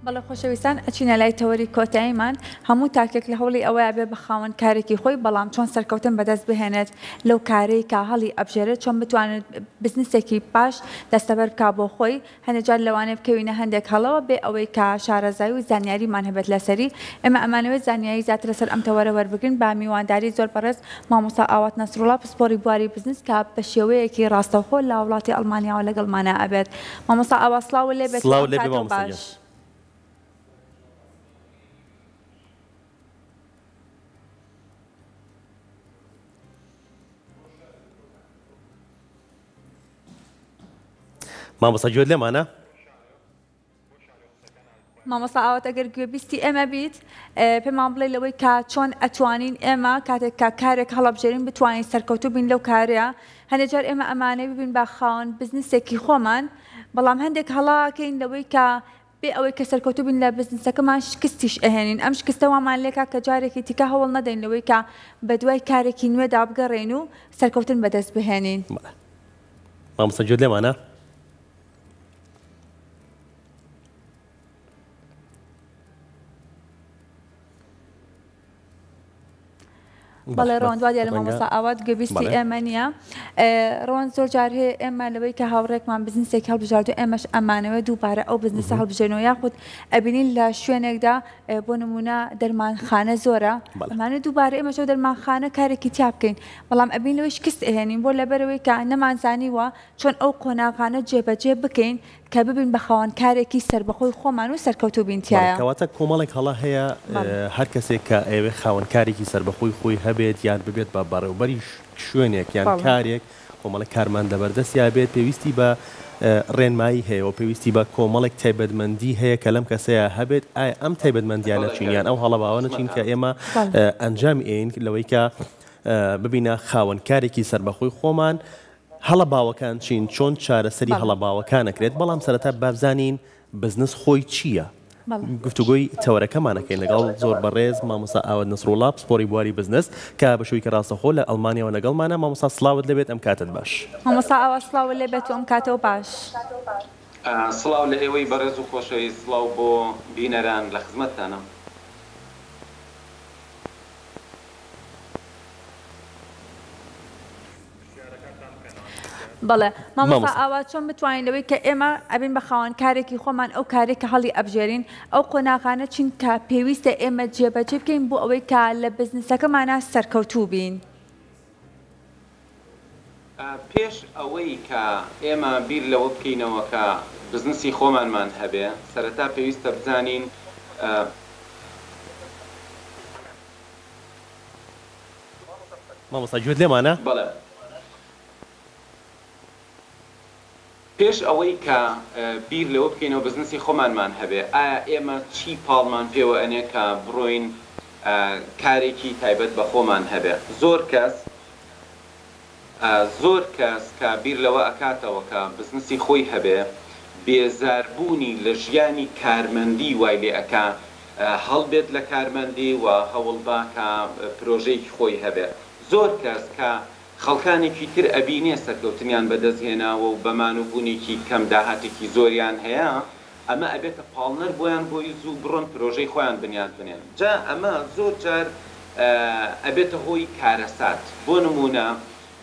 بەڵێ خۆشەویستان ئەچینە لای تەوەری کۆتاییمان هەموو تاکێک لە هەوڵی ئەوەیە بێ بە خاوەن کارێکی خۆی بەڵام چۆن سەرکەوتن بەدەست بهێنێت لەو کارەی کە هەڵی ئەبژێرێت چۆن بتوانێت بزنسێکی باش دەستەبەر بکا بۆ خۆی هەندێکجار لەوانەیە بکەوینە هەندێک هەڵەوە بێ ئەوەی کە شارەزایی و زانیاریمان هەبێت لەسەری ئێمە ئەمانەوێت زانیاری زیاتر لەسەر ئەم تەوەرە وەربگرن با میوانداری زۆر بەڕێز مامۆستا ئاوات نەسروڵڵا پسپۆڕی بواری بزنس کە بە شێوەیەکی ڕاستەوخۆ لە وڵاتی ئەڵمانیاوە لەگەڵمانە ئەبێت مامۆستا ئاوا سڵاو لێ بێت باش. مامۆستا گوێت لێمانە؟ مامۆستا ئاوات ئەگەر گوێبیستی ئێمە بیت پێمان بڵێ لەوەی کە چۆن ئەتوانین ئێمە کاتێک کە کارێک هەڵەبژێرین بتوانین سەرکەوتوو بین لەو کارەیە هەندێک جار ئێمە ئەمانەی ببین با خاوەن بزنسێکی خۆمان بەڵام هەندێک هەڵاکەین لەوەی کە بێ ئەوەی کە سەرکەوتوو بین لە بزنسەکەمان شکستیش ئەهێنین ئەم شکستەوامان لێکا کە جارێکی تیکە هەوڵ نەدەین لەوەی کە بە دوای کارێکی نوێدا بگەڕێن و سەرکەوتن بەدەست بهێنین. مامۆستا گوێت لێمانە؟ بەڵێ ڕۆن دوای لە مامۆستا ئاوات گوێبیستی ئێمە نییە ڕۆن زۆر جار هەیە ئێمە لەوەی کە هاوڕێکمان بزنسێک هەڵبژاردو ئێمەش ئەمانەوە دووبارە ئەو بزنسە هەڵبژێنەوە یاخود ئەبینین لە شوێنێکدا بۆ نمونە دەرمانخانە زۆرە ئەمانە دووبارە ئێمەش ئەو دەرمانخانە کارێکی تیا بکەین بەڵام ئەبین لەوەی شکست ئەهێنین بۆ لەبەرەوەی کە نەمانزانیوە چۆن ئەو قۆناغانە جێبەجێ بکەین کە ببین بە خاوەن کارێکی سەربەخۆی خۆمان و سەرکەوتوو بینتیایە. کەواتە کۆمەڵێک هەڵا هەیە هەر کەسێک کە ئێوێ خاوەن کارێکی سەربەخۆی خۆی هەبێت یان ببێت بە بەڕێوەبەری شوێنێک یان کارێک کۆمەڵێک کارمەندە بەردەستیا بێت پێویستی بە ڕێنمایی هەیە و پێویستی بە کۆمەڵێک تایبەتمەندی هەیە کە لەم کەسەیە هەبێت ئەم تایبەتمەندیانە چینیان ئەو هەڵەباوانە چین کە ئێمە ئەنجامی ئەین لەوەی کە ببینە خاوەن کارێکی سەربەخۆی خۆمان هەڵە باوەکان چین چۆن چارەسەری هەڵە باوەکانەکرێت بەڵام سەرەتا بابزانین بزنس خۆی چییە؟ گفتوگۆی تەوەرەکەمانەکەین لەگەڵ زۆر بەڕێز مامۆستا ئاوات نەسروڵڵا پسپۆڕی بواری بزنس کە بەشووی کە ڕاستەخۆ لە ئەڵمانیاوە لەگەڵمانە مامۆستا سڵاوت لەبێت ئەم کاتت باش. مامۆستا ئاوا سڵاو لێبێت ئەم کاتەوە باش. سڵاو لە ئێوەی بەڕێز و خۆشەویست سڵاو بۆ بینەران لە خزمەتتانە. بەڵێ مامۆستا ئاوا چۆن بتوانین لەوەی کە ئێمە ئەبین بە خاوەن کارێکی خۆمان ئەو کارێکە هەڵی ئەبژێرین ئەو قۆناغانە چین کە پێویستە ئێمە جێبەجێ بکەین بۆ ئەوەی کە لە بزنسەکەمانە سەرکەوتوو بین. پێش ئەوەی کە ئێمە بیر لەوە بکەینەوە کە بزنسی خۆمانمان هەبێ سەرەتا پێویستە بزانین مامۆستا گوێت لێمانە؟ بەڵێ پێش ئەوەی کە بیر لەوە بکەینەوە بزنسی خۆمانمان هەبێ ئایا ئێمە چی پاڵمان پێوە ئەنێ کە بڕۆین کارێکی تایبەت بە خۆمان هەبێ زۆر کەس کە بیر لەوە ئەکاتەوە کە بزنسی خۆی هەبێ بێزاربوونی لە ژیانی کارمەندی وای لێ ئەکا هەڵبێت لە کارمەندی و هەوڵدا کە پرۆژەیەکی خۆی هەبێ زۆر کەس کە خەڵکانێکی تر ئەبینێ سەرکەوتنیان بەدەستهێناوە و بەمانوبوونێکی کەم داهاتێکی زۆریان هەیە ئەمە ئەبێتە پاڵنەر بۆیان بۆی زوو بڕۆن پرۆژەی خۆیان بنیاد بنێن جا ئەمە زۆر جار ئەبێتە هۆی کارەسات بۆ نمونە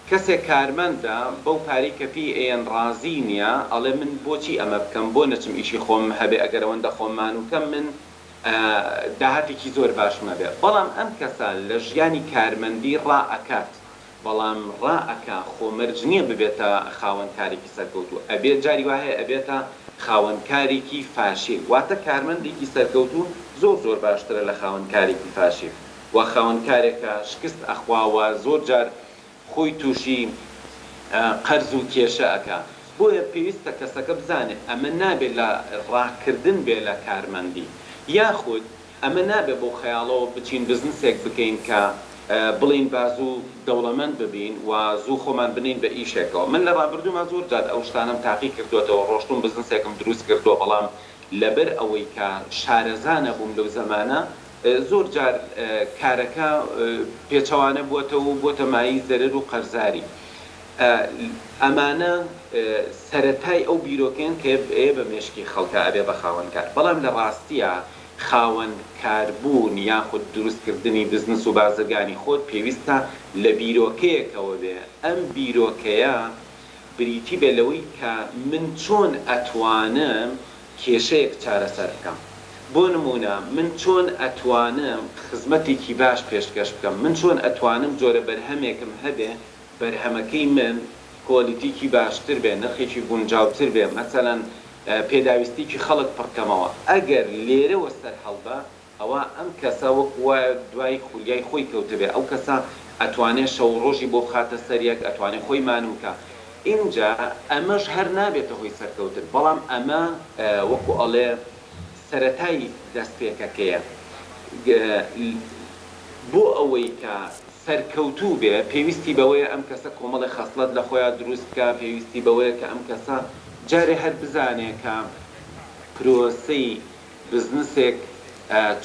کەسێک کارمەندە بەو پارەی کە پێی ئێن ڕازی نییە ئەڵێ من بۆچی ئەمە بکەم بۆ نەچم ئیشی خۆم هەبێ ئەگەر ئەوەندە خۆممان و کەم من داهاتێکی زۆر باشمە بێ بەڵام ئەم کەسە لە ژیانی کارمەندی ڕائەکات بەڵام ڕائەکە خۆمەرج نییە ببێتە خاوەنکارێکی سەرکەوتوو ئەبێت جاری وایە ئەبێتە خاوەنکارێکی فاشیل واتە کارمەندێکی سەرکەوتوو زۆر باشترە لە خاوەنکارێکی فاشیل و خاوەنکارێکە شکست ئەخواوە زۆر جار خۆی تووشی قەرز و کێشە ئەکا بۆیە پێویستە کەسەکە بزانێت ئەمە نابێت لە ڕاکردن بێ لە کارمەندی یاخود ئەمە نابێت بۆ خەیاڵەوە بچین بزنسێک بکەین کە بڵین بازوو دەوڵەمەند ببین و زوو خۆمان بنین بە ئیشێکەوە من لە ڕابردوومە زۆر جات ئەو شتانم تاقی کردوێتەوە ڕۆشتوم بزنسێکم دروست کردووە بەڵام لەبەر ئەوەی کە شارەزانە بووم لەو زەمانە زۆر جار کارەکە پێچەوانە بووەتەوە و بۆتە مایی زەرەر و قەرزاری ئەمانە سەرەتای ئەو بیرۆکەن کە بە مێشکی خەڵکە ئەبێ بە خاوەنکار بەڵام لە ڕاستیە خاوەنکاربوون یاخود دروستکردنی بزنس و بازرگانی خۆت پێویستە لە بیرۆکەیەکەوە بێ ئەم بیرۆکەیە بریتی بێ لەوەی کە من چۆن ئەتوانم کێشەیەک چارەسەر بکەم بۆ نمونە من چۆن ئەتوانم خزمەتێکی باش پێشکەش بکەم من چۆن ئەتوانم جۆرە بەرهەمێکم هەبێ بەرهەمەکەی من کۆلیتیکی باشتر بێ نرخێکی گونجاوتر بێ مەسەلەن پێداویستێکی خەڵک پڕکەمەوە ئەگەر لێرەوە سەر هەڵدا ئەوە ئەم کەسە وەکوە دوای خولیای خۆی کەوتە بێ ئەو کەسە ئەتوانێت شەو ڕۆژی بۆ بخاتە سەریەک ئەتوانێت خۆی مانووکە اینجا ئەمەش هەر نابێتە هۆی سەرکەوتن بەڵام ئەمە وەکو ئەڵێ سەرەتای دەستپێکەکەیە بۆ ئەوەی کە سەرکەوتوو بێ پێویستی بەوەیە ئەم کەسە کۆمەڵی خەسڵەت لە خۆیان دروست بکە پێویستی بەوەیە کە ئەم کەسە جارێ هەر بزانێ کە پرۆسەی بزنسێک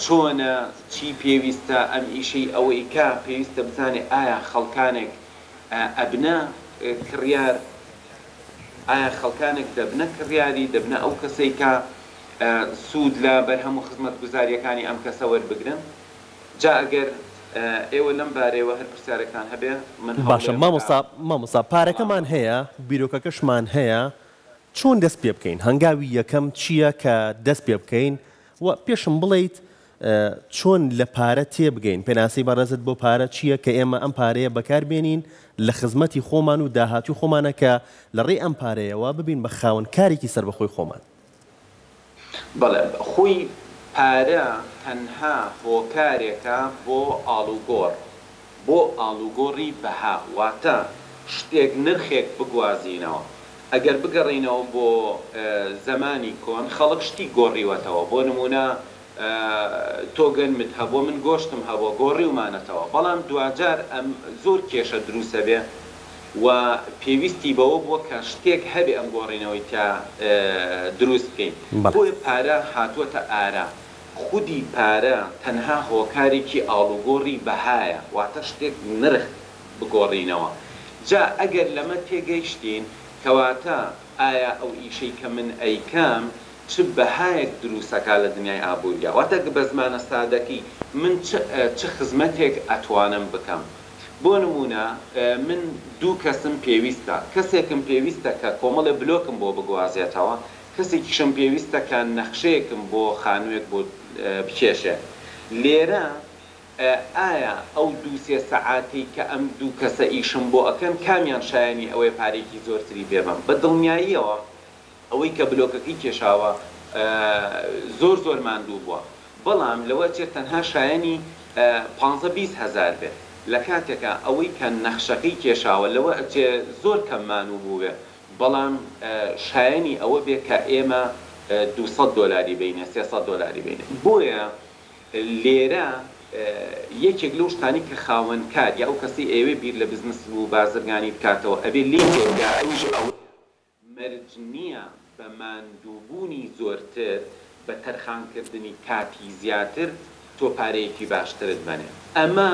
چۆنە چی پێویستە ئەم ئیشەی ئەوەی کە پێویستە بزانێ ئایا خەڵکانێک ئەبنە کڕیار ئایا خەڵکانێک دەبنە کڕیاری دەبنە ئەو کەسەی کە سوود لە بەرهەموو خزمەت گوزاریەکانی ئەم کەسە وەربگرن جا ئەگەر ئێوە لەم بارەوە هەر پرسیارەکان هەبێ من باشە مامۆستا پارەکەمان هەیە بیرۆکەکەشمان هەیە چۆن دەست پێ بکەین هەنگاوی یەکەم چییە کە دەست پێ بکەین و پێشم بڵیت چۆن لە پارە تێبگەین پێناسی بەڕێزت بۆ پارە چییە کە ئێمە ئەم پارەیە بەکاربێنین لە خزمەتی خۆمان و داهاتوی خۆمانە کە لە ڕێی ئەم پارەیەوە ببین بە خاوەنکارێکی سەربەخۆی خۆمان بەڵێ خۆی پارە تەنها هۆکارێکە بۆ ئاڵوگۆڕ بۆ ئاڵوگۆڕی بەها واتە شتێک نرخێک بگوازینەوە ئەگەر بگەڕینەوە بۆ زەمانی کۆن خەڵک شتی گۆڕیوەتەوە بۆ نمونە تۆگەنمت هەبوو من گۆشتم هەبوو گۆڕیومانەتەوە بەڵام دوجار ئەم زۆر کێشە دروستە بێ و پێویستی بەوە بووە کە شتێک هەبێ ئەم گۆڕینەوەی تا دروست بکەین بۆیە پارە هاتووەتە ئارا خودی پارە تەنها هۆکارێکی ئاڵوگۆڕی بەهایە واتە شتێک نرخ بگۆڕینەوە جا ئەگەر لەمە تێگەیشتین کەواتە ئایا ئەو ئیشەی کە من ئەیکەم چ بەهایەک دروستەکە لە دنیای ئابوووریە واتە بە زمانە سادەکی من چ خزمەتێک ئەتوانم بکەم بۆ نمونە من دوو کەسم پێویستە کەسێکم پێویستە کە کۆمەڵە بلۆکم بۆ بگوازێتەوە کەسێکیشم پێویستە کە نەخشەیەکم بۆ خانوویەک بۆ بکێشێ لێرە ئایا ئەو دوو-سێ سەعاتی کە ئەم دوو کەسە ئیشم بۆ ئەەکەن کامیان شایانی ئەوەی پارێکی زۆرتری بێبم بە دڵنیاییەوە ئەوەی کە بلۆکەکەی کێشاوە زۆر زۆر ماندوو بووە بەڵام لەوە چێت تەنها شایانی 15-20 هەزار بێت لە کاتێکە ئەوەی کە نەخشەکەی کێشاوە لەوە ئەچێ زۆر کەممانوو بووێ بەڵام شایانی ئەوە بێت کە ئێمە $200 بینە $300 بینە بۆیە لێرە یەکێک لەو شتانی کە خاوەنکار یا ئەو کەسی ئێوێ بیر لە بزنس و بازرگانی بکاتەوە ئەبێ لێ مەرج نییە بە ماندووبوونی زۆرتر بە تەرخانکردنی کاتی زیاتر تۆ پارەیەکی باشترت بنێ ئەمە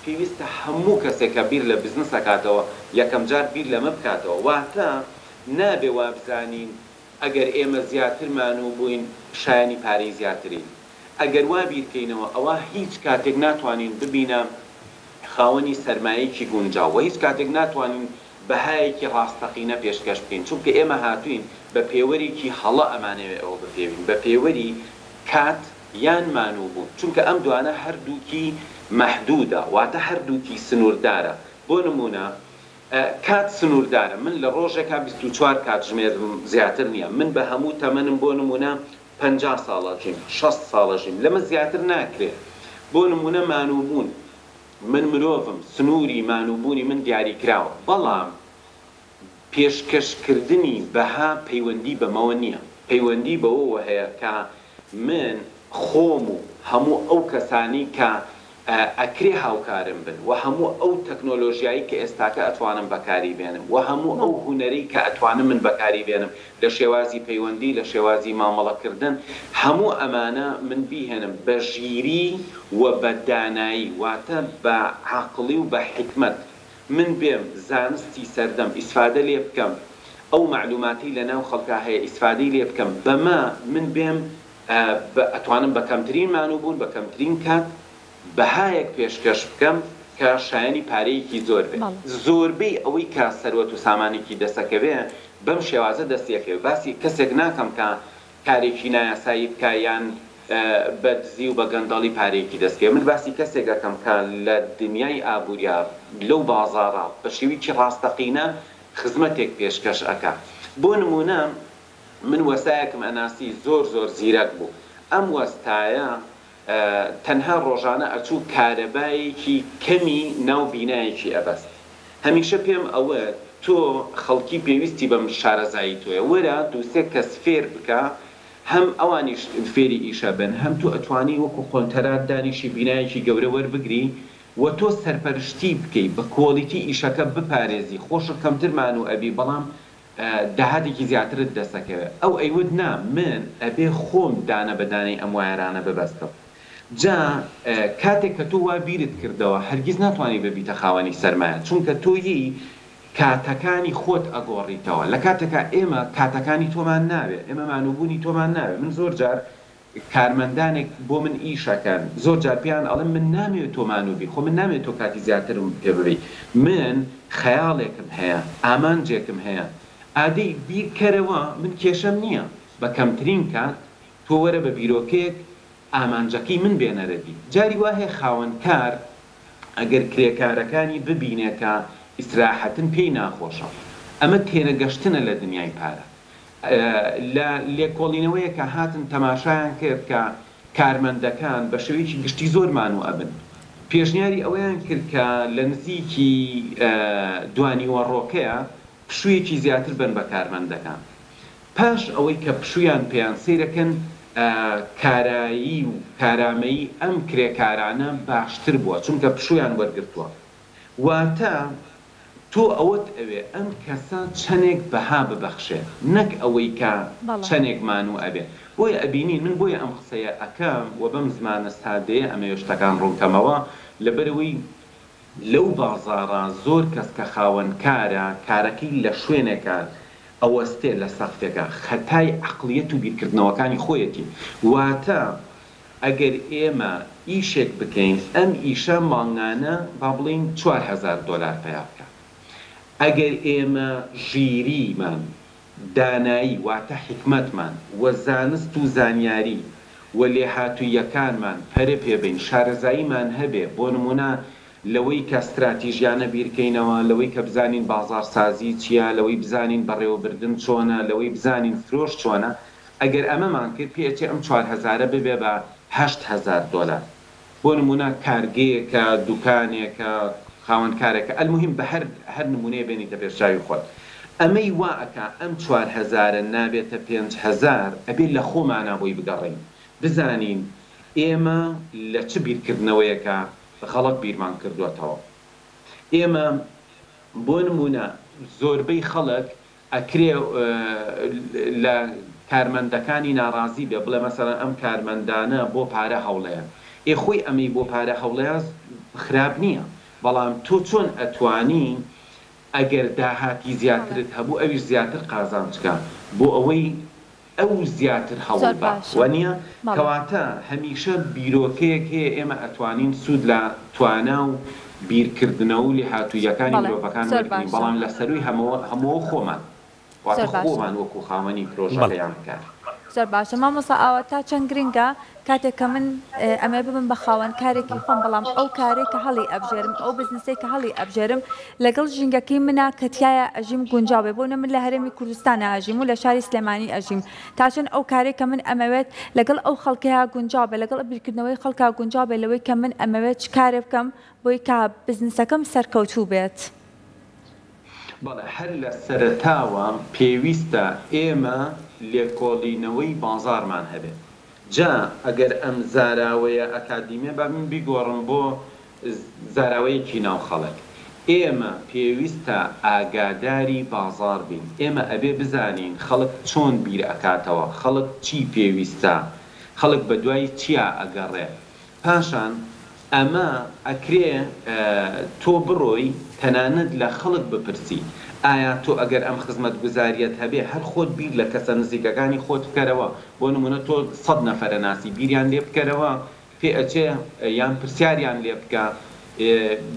پێویستە هەموو کەسێکە بیر لە بزنس دەکاتەوە یەکەم جار بیر لەمە بکاتەوە واتە نابێ وابزانین ئەگەر ئێمە زیاترمان بووین شایانی پارەی زیاترین ئەگەر وا بیرکەینەوە ئەوە هیچ کاتێک ناتوانین ببینە خاوەنی سەرمایەکی گونجاو هیچ کاتێک ناتوانین بەهایەکی ڕاستەقینە پێشکەش بکەین چونکە ئێمە هاتوین بە پێوەرێکی هەڵە ئەمانەوێت ئەوە بپێوین بە پێوەری کات یان مانوو بوون چونکە ئەم دوانە هەردووکی مەحدودە واتە هەردووکی سنووردارە بۆ نمونە کات سنووردارە من لە ڕۆژێکا 24 کات ژمێرم زیاتر نییە من بە هەموو تەمەنم بۆ نمونە 50 ساڵەژیم 60 ساڵەژیم لەمە زیاتر ناکرێت بۆ نمونە مانووبوون من مرۆڤم سنووری مانووبوونی من دیاری کراوە بەڵام پێشکەشکردنی بەها پەیوەندی بەمەوە نییە پەیوەندی بەوە هەیە کە من خۆم و هەموو ئەو کەسانی کە ئەکرێ هاوکارم بن و هەموو ئەو تەکنۆلۆژیایی کە ئێستاکە ئەتوانم بەکاری بێنم و هەموو ئەو هوەرەی کە ئەتوانم من بەکاری بێنم لە شێوازی پەیوەندی لە شێوازی مامەڵەکردن هەموو ئەمانە من بیهێنم بە ژیری و بە دانایی واتە بە عاقڵی و بە حکمت من بێم زانستی سەردەم ئیسفادە لێ بکەم ئەو معلوماتی لەناو خەڵکا هەیە ئیسفادەی لێ بکەم بەما من بێم ئەتوانم بە کەمترین مانوبوون بە کەمترین کات بەهایەک پێشکەش بکەم کە شایانی پارەیەکی زۆر بێت زۆربەی ئەوەی کە سەروەت و سامانێکی دەسەکەوێ بەم شێوازە دەستیەکەوێت باسی کەسێک ناکەم کە کارێکی نایاسایی بکە یان بە دزی و بە گەندەڵی پارێکی دەستکەوێت من باسی کەسێکەکەم کە لە دنیای ئابووریا لەو بازاڕا بە شێوەیەکی ڕاستەقینە خزمەتێک پێشکەش ئەکا بۆ نمونە من وەسایەکم ئەناسی زۆر زیرەک بوو ئەم وەستایە تەنها ڕۆژانە ئەچوو کارەبایەکی کەمی ناو بینایەکی ئەبەست هەمیشە پێم ئەوە تۆ خەڵکی پێویستی بەم شارەزایی تۆیە وەرە دووسێ کەس فێر بکە هەم ئەوانیش فێری ئیشە بن هەم تۆ ئەتوانی وەکو قۆنتەرات دانیشی بینایەکی گەورە وەربگری و تۆ سەرپەرشتی بکەی بە کۆڵیتی ئیشەکە بپارێزی خۆشە کەمترمان و ئەبی بەڵام داهاتێکی زیاترت دەسەکەوێت ئەو ئەیود نا من ئەبێ خۆم دانە بەدانەی ئەم وایرانە ببەستم جا کاتێک کە تۆ وا بیرت کردەوە هەرگیز ناتوانانی ببیتە خاوەنی سەرمایە چونکە تۆیی کاتەکانی خۆت ئەگۆڕیتەوە لە کاتێکە ئێمە کاتەکانی تۆمان ناوێت ئێمە مانوبوونی تۆمان ناوێت من زۆر جار کارمەندانێک بۆ من ئیشەکەن زۆر جار پیان ئەڵێم من نامەوێت تۆ مانوبی خۆ من نامێت تۆ کاتی زیاترم پێ ببی من خەیاڵێکم هەیە ئامانجێکم هەیە ئادەی بیرکەرەوە من کێشەم نییە بە کەمترین کات تۆ وەرە بە بیرۆکێک ئامانجەکەی من بێنەرەبی جاری وایە خاوەنکار ئەگەر کرێکارەکانی ببینێکە ئیسراحەتن پێی ناخۆشە ئەمە تێنەگەشتنە لە دنیای پارە لە لێکۆڵینەوەیە کە هاتن تەماشایان کرد کە کارمەندەکان بە شێوەیەکی گشتی زۆرمان و ئەبن پێشنیاری ئەوەیان کرد کە لە نزیکی دوانی وەڕۆکەیە پشوویەکی زیاتر بن بە کارمەندەکان پاش ئەوەی کە پشویان پێیان سیرەکەن کارایی و کارامەیی ئەم کرێکارانە باشتر بووە چونکە پشویان وەرگرتووە واتە تۆ ئەوەت ئەوێ ئەم کەسە چەندێک بەها ببەخشێ نەک ئەوەی کە چەندێکمان و ئەبێ بۆیە ئەبینین من بۆیە ئەم قسەیە ئەەکەم و بەم زمانە سادەیە ئەمە شتەکان ڕوونکەمەوە لەبەرەوەی لەو بازاڕە زۆر کەس کە خاوەنکارە کارەکەی لە شوێنێکە ئەوەستێ لە سەختێکە خەتای عەقلیەت و بیرکردنەوەکانی خۆیەتی واتە ئەگەر ئێمە ئیشێک بکەین ئەم ئیشە ماڵنانە با بڵین 4000 دلار پیا بکە ئەگەر ئێمە ژیریمان دانایی واتە حکمەتمان و زانست و زانیاری و لێهاتوویەکانمان پەرە پێبین شارەزاییمان هەبێ بۆ نمونە لەوەی کە استراتیژیانە بیرکەینەوە لەوەی کە بزانین بازارسازی چییە لەوەی بزانین بەڕێوەبردن چۆنە لەوەی بزانین فرۆش چۆنە ئەگەر ئەمەمان کرد پێچێ ئەم 4000 ببێ بە 8000 دلار بۆ نمونە کارگەیەکە دوکانێکە خاوەنکارێکە ئەلموهیم بە هەر نمونەیە بێنیتە پێشچاوی خۆت ئەمەی واکە ئەم 4000 نابێتە 5000 ئەبێ لە خۆمانە بۆی بگەڕین بزانین ئێمە لە چ بیرکردنەوەیەکە خەڵک بیرمان کردوێتەوە ئێمە بۆ نمونە زۆربەی خەڵک ئەکرێ لە کارمەندەکانی ناڕازی بێ بڵێ مەسەڵەن ئەم کارمەندانە بۆ پارە هەوڵەیە خۆی ئەمەی بۆ پارە هەوڵەیە خراپ نییە بەڵام تۆ چۆن ئەتوانی ئەگەر داهاتی زیاترت هەبوو ئەویش زیاتر قازان بکە بۆ ئەوەی ئەو زیاتر هەوڵ بە وەنیە کەواتە هەمیشە بیرۆکەیەک هەیە ئێمە ئەتوانین سوود لە توانە و بیرکردنەوە و لێهاتوویەکانی مرۆڤەکان وەرگرین بەڵام لە سەروی هەموو خۆمان واتە خۆمان وەکو خاوەنی پرۆژەکەیان بکات زۆر باشە مامۆستا ئاوا تا چەند گرنگە کاتێک کە من ئەمە ببم بە خاوەنکارێکی خۆم بەڵام ئەو کارێک کە هەڵی ئەبژێرم ئەو بزنسێک کە هەڵی ئەبژێرم لەگەڵ ژینگەکەی منە کەتیایە ئەژیم گونجاوێ بۆ من لە هەرێمی کوردستانە ئەژیم و لە شاری سلێمانی ئەژیم تا چەند ئەو کارێک کە من ئەمەوێت لەگەڵ ئەو خەڵکەیە گونجاو بێ لەگەڵ بیرکردنەوەی خەڵکا گونجاو بێ لەوەی کە من ئەمەوێت چ کارێ بکەم بۆی کە بزنسەکەم سەرکەوتوو بێت بەڵێ هەر لە سەرەتاوە پێویستە ئێمە لێکۆڵینەوەی بازارمان هەبێت جا ئەگەر ئەم زاراوەیە ئەکادیمیە با من بیگۆڕم بۆ زاراوەیەکی ناو خەڵک ئێمە پێویستە ئاگاداری بازار بین ئێمە ئەبێ بزانین خەڵک چۆن بیر ئەکاتەوە خەڵک چی پێویستە خەڵک بە دوای چیا ئەگەڕێ پاشان ئەمە ئەکرێ تۆ بڕۆی تەنانەت لە خەڵک بپرسی ئایا تۆ ئەگەر ئەم خزمەت گوزاریەت هەبێ هەر خۆت بیر لە کەسە نزیکەکانی خۆت بکەرەوە بۆ نمونە تۆ 100 نەفەرە ناسی بیریان لێ بکەرەوە پێ ئەچێ یان پرسیاریان لێ بکە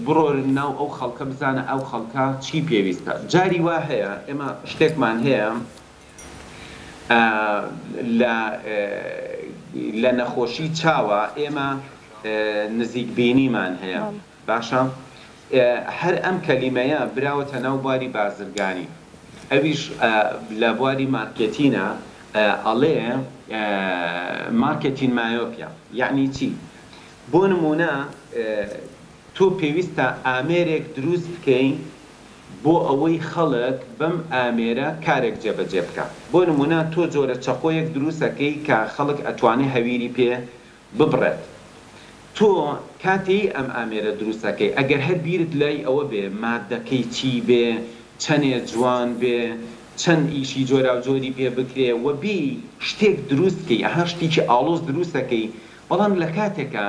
بڕۆ ناو ئەو خەڵکە بزانە ئەو خەڵکە چی پێویستە جاری وا هەیە ئێمە شتێکمان هەیە لە نەخۆشی چاوە ئێمە نزیکبینیمان هەیە باشە هەر ئەم کەلیمەیە براوەتە ناو بواری بازرگانی ئەویش لە بواری مارکێتینە ئەڵێ مارکێتین مایۆپیا یعنی چی بۆ نمونە تۆ پێویستە ئامێرێک دروست بکەین بۆ ئەوەی خەڵک بەم ئامێرە کارێک جێبەجێ بکە بۆ نمونە تۆ جۆرە چەقۆیەک دروستەکەی کە خەڵک ئەتوانێ هەویری پێ ببڕێت تۆ کاتی ئەم ئامێرە دروستەکەی ئەگەر هەر بیرت لای ئەوە بێ مادەکەی چی بێ چەندێ جوان بێ چەند ئیشی جۆرا و جۆری پێ بکرێ و بی شتێک دروستکەی ئەها شتێکی ئاڵۆز دروستەکەی بەڵام لە کاتێکە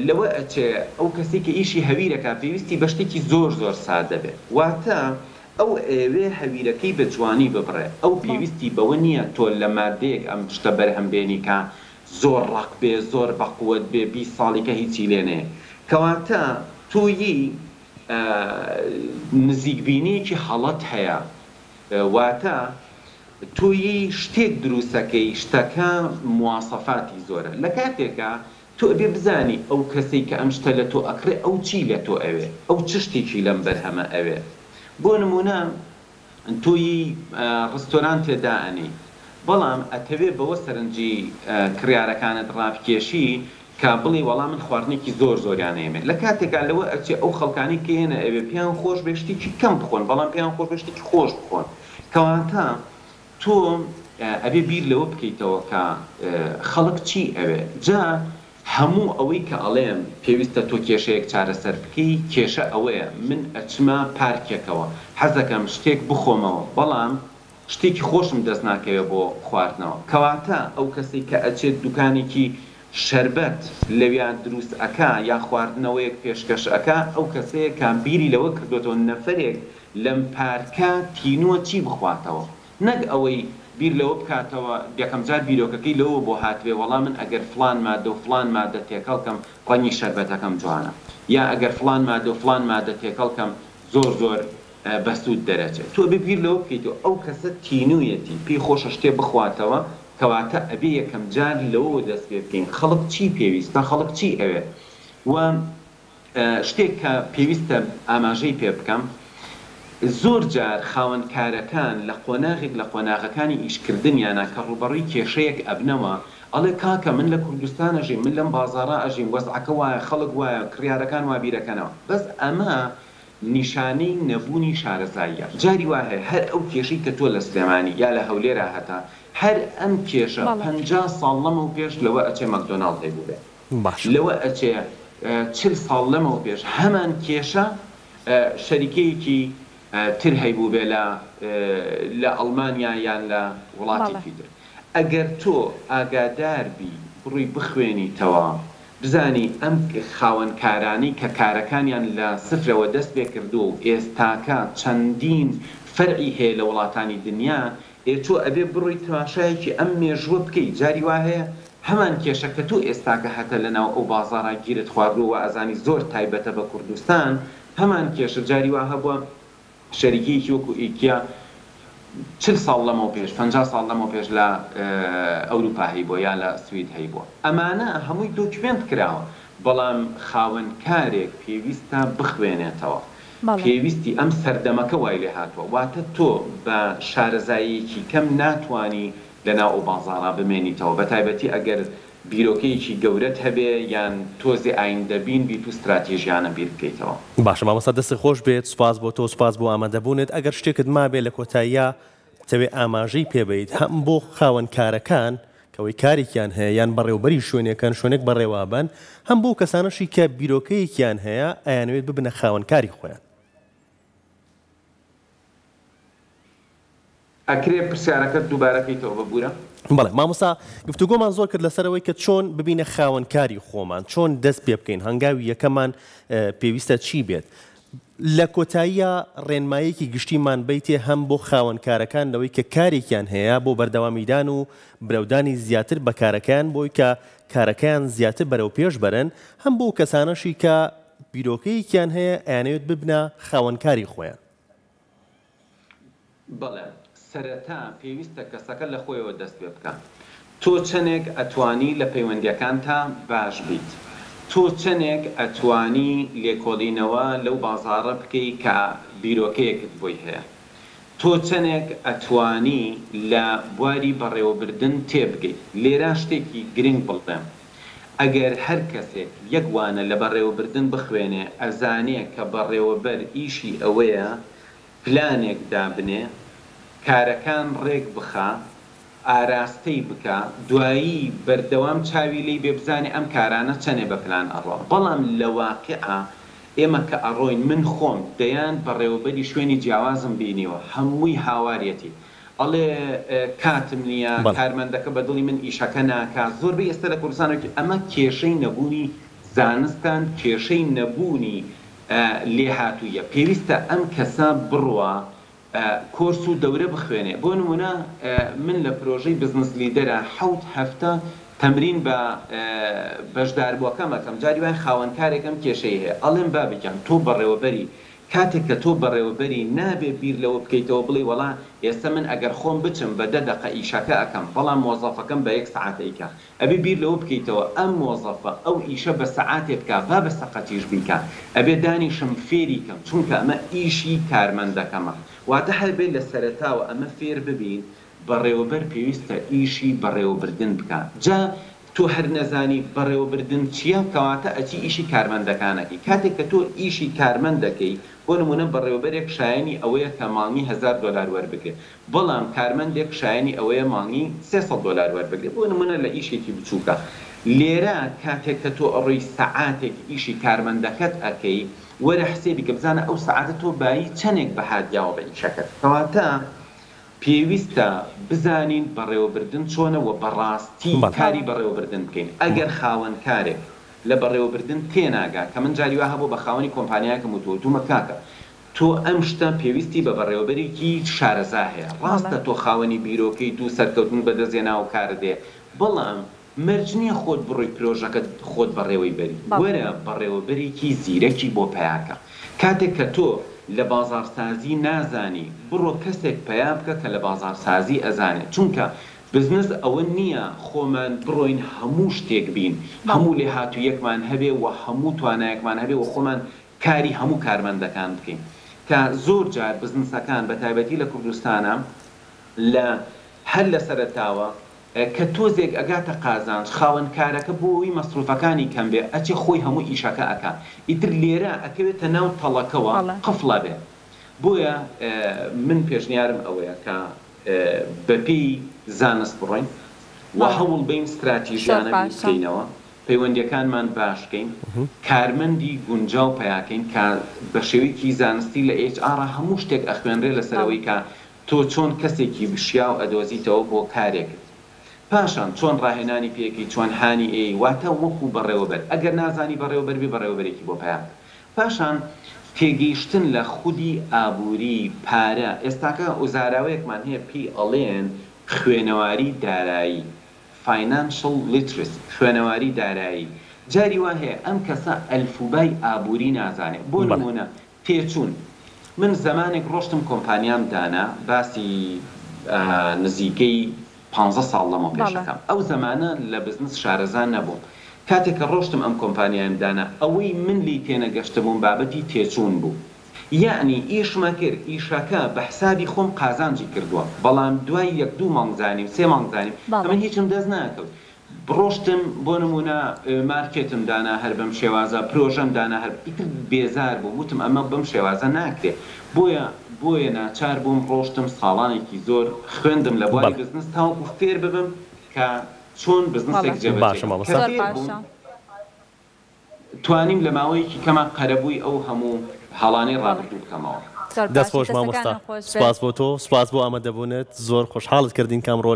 لەوە ئەچێ ئەو کەسی کە ئیشی هەویرەکە پێویستی بە شتێکی زۆر زۆر سادە بێ واتە ئەو ئێوێ هەویرەکەی بە جوانی ببڕێ ئەو پێویستی بەوە نییە تۆ لە مادەیەک ئەم شتە بەرهەمبێنی کە زۆر ڕق بێ زۆر بەقوت بێ 20 ساڵیکە هیچی لێنێ کەواتە تۆیی نزیکبینیەکی هەڵەت هەیە واتە تۆیی شتێک دروستەکەی شتەکە مواسەفاتی زۆرە لە کاتێکە تۆ ئەبێ بزانی ئەو کەسێک کە ئەم شتە لە تۆ ئەکرێ ئەو چی لە تۆ ئەوێ ئەو چ شتێکی لەم بەرهەمە ئەوێ بۆ نمونە تۆیی ڕستۆران تێدائەنی بەڵام ئەتەوێ بەوە سەرنجی کڕیارەکانت ڕابکێشی کە بڵێ وەڵام من خواردنێکی زۆر زۆریانەیەمێت لە کاتێکا لەوە ئەچێ ئەو خەڵکانی کە هێنە ئەوێ پێیان خۆش بێ شتێکی کەم بخۆن بەڵام پێیان خۆش بێ شتێکی خۆش بخۆن کەواتە تۆ ئەبێ بیر لەوە بکەیتەوە کە خەڵک چی ئەوێ جا هەموو ئەوەی کە ئەڵێم پێویستە تۆ کێشەیەک چارەسەر بکەی کێشە ئەوەیە من ئەچمە پارکێکەوە حەزەکەم شتێک بخۆمەوە بەڵام شتێکی خۆشم دەست ناکەوێت بۆ خواردنەوە کەواتە ئەو کەسێک کە ئەچێت دوکانێکی شەربەت لەویان دروست ئەکا یا خواردنەوەیەک پێشکەش ئەکا ئەو کەسەیە کە بیری لەوە کردوێتەوە نەفرێک لەم پارکە تینووە چی بخواتەوە نەک ئەوەی بیر لەوە بکاتەوە یەکەم جار بیرۆکەکەی لەوە بۆ هاتوێ وەڵام من ئەگەر فلان مادە و فلان مادە تێکەڵکەم ڕەنگی شەربەتەکەم جوانە یا ئەگەر فلان مادە و فلان مادە تێکەڵکەم زۆر زۆر بەسوود دەرەچێت تۆ ببیر لەوە بکەیتەوە ئەو کەسە تینوویەتی پێی خۆشە شتێ بخواتەوە کەواتە ئەبێ یەکەم جار لەوە دەست پێ بکەین خەڵک چی پێویستە خەڵک چی ئەوێ و شتێک کە پێویستە ئاماژەی پێ بکەم زۆر جار خاوەنکارەکان لە قۆناغێک لە قۆناغەکانی ئیشکردنیانە کە ڕوبەڕووی کێشەیەک ئەبنەوە ئەڵێ کاکە من لە کوردستان ئەژیم من لەم بازاڕا ئەژیم وەزعەکە وایە خەڵک وایە کڕیارەکان وا بیرەکەنەوە بەس ئەمە نیشانەی نەبوونی شارەزاییە جاری وایە هەر ئەو کێشەی کە تۆ لە سلێمانی یا لە هەولێرە هەتا هەر ئەم کێشە 50 ساڵ لەمەوە پێش لەوە ئەچێ مەکدۆناڵد هەیبوو بێ لەوە ئەچێ 40 ساڵ لەمەوە پێش هەمان کێشە شەریکەیەکی تر هەیبوو بێ لە ئەڵمانیا یان لە وڵاتی تر ئەگەر تۆ ئاگاداربی بڕووی بخوێنیتەوە بزانی ئەم خاوەنکارانی کە کارەکانیان لە سفرەوە دەست پێ کردو و ئێستاکە چەندین فەرعی هەیە لە وڵاتانی دنیا تۆ ئەبێ بڕووی تەماشایەکی ئەم مێژووە بکەیت جاری وا هەیە هەمان کێشە کە تۆ ئێستاکە هەتە لەناو ئەو بازاڕا گیرت خواردووە ئەزانی زۆر تایبەتە بە کوردستان هەمان کێشە جاری وا هەبووە شەریکەیەکی وەکو ئیکیا 40 ساڵ لەمەوە پێش 50 ساڵ لەمەوە پێش لە ئەوروپا هەیبووە یا لە سوید هەیبووە ئەمانە هەمووی دۆکیومنت کراوە بەڵام خاوەنکارێک پێویستە بخوێنێتەوە پێویستی ئەم سەردەمەکە وای لێ هاتووە واتە تۆ بە شارەزاییەکی کەم ناتوانی لەناو ئەو بازاڕا بمێنیتەوە بەتایبەتی ئەگەر بیرۆکەیەکی گەورەت هەبێ یان تۆزی ئایندەبین بیت و استراتیژیانە بیر بکەیتەوە باشە مامۆستا دەستی خۆش بێت سوپاس بۆ تۆ سوپاس بۆ ئامادەبوونت ئەگەر شتێکت مابێ لە کۆتاییە تەوێ ئاماژەی پێبیت هەم بۆ خاوەنکارەکان کەوەی کارێکیان هەیە یان بەڕێوەبەری شوێنەکان شوێنێک بەڕێوابن هەم بۆ کەسانەشی کە بیرۆکەیەکیان هەیە ئەیانوێت ببنە خاوەنکاری خۆیان ئەکرێ پرسیارەکەت دووبارەکەیتەوە ببوورە؟ بەڵێ مامۆستا گفتوگۆمان زۆر کرد لەسەرەوەی کە چۆن ببینە خاوەنکاری خۆمان چۆن دەست پێ بکەین هەنگاوی یەکەمان پێویستە چی بێت لە کۆتاییە ڕێنمایەکی گشتیمان بیتێ هەم بۆ خاوەنکارەکان لەوەی کە کارێکیان هەیە بۆ بەردەوامیدان و برەودانی زیاتر بە کارەکەیان بۆی کە کارەکەیان زیاتر بەرەو پێش بەرن هەم بۆ کەسانەشی کە بیرۆکەیەکیان هەیە ئەیانەوێت ببنە خاوەنکاری خۆیان. بەڵێ سەرەتا پێویستە کەسەکە لە خۆیەوە دەست پێ بکە. تۆ چەندێک ئەتوانی لە پەیوەندیەکانتە باش بیت. تۆ چەندێک ئەتوانی لێکۆڵینەوە لەو بازاڕە بکەی کە بیرۆکەیەکت بۆی هەیە. تۆ چەندێک ئەتوانی لە بواری بەڕێوەبردن تێبگەیت. لێرە شتێکی گرنگ بڵێم. ئەگەر هەر کەسێک یەکوانە لە بەڕێوەبردن بخوێنێ ئەزانێ کە بەڕێوەبەر ئیشی ئەوەیە پلانێک دابنێ کارەکان ڕێک بخا ئاراستەی بکە دوایی بەردەوام چاوی لی بێبزانێ ئەم کارانە چەنێ بە پلان ئەڕۆ بەڵام لە واقعە ئێمە کە ئەڕۆین من خۆم دەیان بەڕێوەبەری شوێنی جیاوازم بینیوە هەمووی هاوارەتی ئەڵێ کاتم نییە کارمەندەکە بە دڵی من ئیشەکە ناکا زۆربەی ئێستا لە کوردستانێکی ئەمە کێشەی نەبوونی زانستان کێشەی نەبوونی لێهاتوویە پێویستە ئەم کەسە بڕوە کۆرس و دەورە بخوێنێ بۆ نمونە من لە پرۆژەی بزنس لیدەرە 7 هەفتە تەمرین بە بەشداربووەکەم ئەەکەم جاری وای خاوەنکارێکم کێشەی هەیە ئەڵێم با بکەم تۆ بەڕێوەبەری کاتێک کە تۆ بەڕێوەبەری نابێ بیر لەوە بکەیتەوە بڵێ وەڵا ئێستا من ئەگەر خۆم بچم بە 10 دقیقە ئیشەکە ئەەکەم بەڵام مۆزەفەکەم بە 1 سەعات ئەیکا ئەبێ بیر لەوە بکەیتەوە ئەم مۆزەفە ئەو ئیشە بە سەعاتێ بکە با بە سەقەتیش بیکە ئەبێ دانیشم فێری کەم چونکە ئەمە ئیشی کارمەندەکەمە واتە هەربێ لە سەرەتاوە ئەمە فێر ببین بەڕێوەبەر پێویستە ئیشی بەڕێوەبردن بکە جا تۆ هەر نەزانی بەڕێوەبردن چییە کەواتە ئەچی ئیشی کارمەندەکانەکەی کاتێک کە تۆ ئیشی کارمەندەکەی بۆ نمونە بەڕێوەبەرێک شایانی ئەوەیە کە مانگی $1000 وەربگرێت بەڵام کارمەندێک شایانی ئەوەیە مانگی $300 وەربگرێت بۆ نمونە لە ئیشێکی بچووکە لێرە کاتێک کە تۆ ئەڕۆی سەعاتێک ئیشی کارمەندەکەت ئەەکەی وەرە حسێبی کە بزانە ئەو سەعاتە تۆ بایی چەندێک بەهادیاوە بە ئیشەکەت کەواتە پێویستە بزانین بەڕێوەبردن چۆنە و بەڕاستی کاری بەڕێوەبردن بکەین ئەگەر خاوەنکارێک لە بەڕێوەبردن تێناگا کە من جاری وا هەبوو بە خاوەنی کۆمپانیاکەم و تۆمە کاکە تۆ ئەم شتە پێویستی بە بەڕێوەبەرێکی شارەزا هەیە ڕاستە تۆ خاوەنی بیرۆکەی دوو سەرکەوتن بەدەستێنا و کار دێ بەڵام مەرج نییە خۆت بڕۆی پرۆژەکەت خۆت بەڕێوەی بەری وەرە بەڕێوەبەرێکی زیرەکی بۆ پەیاکە کاتێک کە تۆ لە بازارسازی نازانی بڕۆ کەسێک پیا بکە کە لە بازارسازی ئەزانێت چونکە بزنس ئەوە نییە خۆمان بڕۆین هەموو شتێک بین هەموو لێ هاتوویەکمان هەبێ و هەموو توانایەکمان هەبێ و خۆمان کاری هەموو کارمەندەکان بکەین کە زۆر جار بزنسەکان بە تایبەتی لە کوردستانە لە هەر لە سەرەتاوە کە تۆزێک ئەگاتە قازانج خاوەنکارەکە بۆی مەسروفەکانی کەم بێ ئەچێ خۆی هەموو ئیشەکە ئەکا ئیتر لێرە ئەکەوێتە ناو تەڵەکەوە قفڵە بێ بۆیە من پێشنیارم ئەوەیە کە بەپێی زانست بڕۆین و هەوڵ بین استراتیژیانە بکەینەوە پەیوەندیەکانمان باشکەین کارمەندی گونجاو پیاکەین کە بە شێوەیەکی زانستی لە HR هەموو شتێک ئەخوێنرێ لەسەرەوەی کە تۆ چۆن کەسێکی بشیا و ئەدۆزیتەوە بۆ کارێکت پاشان چۆن ڕاهێنانی پێکی چۆن هانی ئێ واتە وەکو بەڕێوەبەر ئەگەر نازانی بەڕێوەبەربی بەڕێوەبەرێکی بۆ پیاک پاشان تێگەیشتن لە خودی ئابووری پارە ئێستاکە ئوزاراوەیەکمان هەیە پێی ئەڵێن خوێنەواری دارایی financial literacy خوێنەواری دارایی جاری وا هەیە ئەم کەسە ئەلفوبای ئابووری نازانێت بۆ نمونە تێچوون من زمانێک ڕۆشتم کۆمپانیام دانا باسی نزیکەی 15 ساڵ لەمە پێشەکەم ئەو زمانە لە بزنس شارەزان نەبووم کاتێک کە ڕۆشتم ئەم کۆمپانیایم دانا ئەوەی من لی تێنەگەشتبووم بابەتی تێچوون بوو یعنی ئیشمە کرد ئیشەکە بە حسابی خۆم قازانجی کردووە بەڵام دوای 1-2 مانگ زانیم 3 مانگ زانیم ئەمە هیچم دەست ناکەوت بڕۆشتم بۆ نمونە مارکێتم دانا هەر بەم شێوازە پرۆژەم دانا هەر ئیتر بێزار بوو وتم ئەمە بەم شێوازە ناکرێت بۆیە ناچار بووم ڕۆشتم ساڵانێکی زۆر خوێندم لە بواری بزنس تاوەکو فێر ببم کە چۆن بزنسێک جێبەجێ توانیم لە ماوەیەکی کەما قەرەبووی ئەو هەموو هەڵانەی ڕابردوو بکەمەوە دەستخۆش مامۆستا سپاس بۆ تۆ سپاس بۆ ئامادەبوونت زۆر خۆشحاڵت کردین کامڕۆ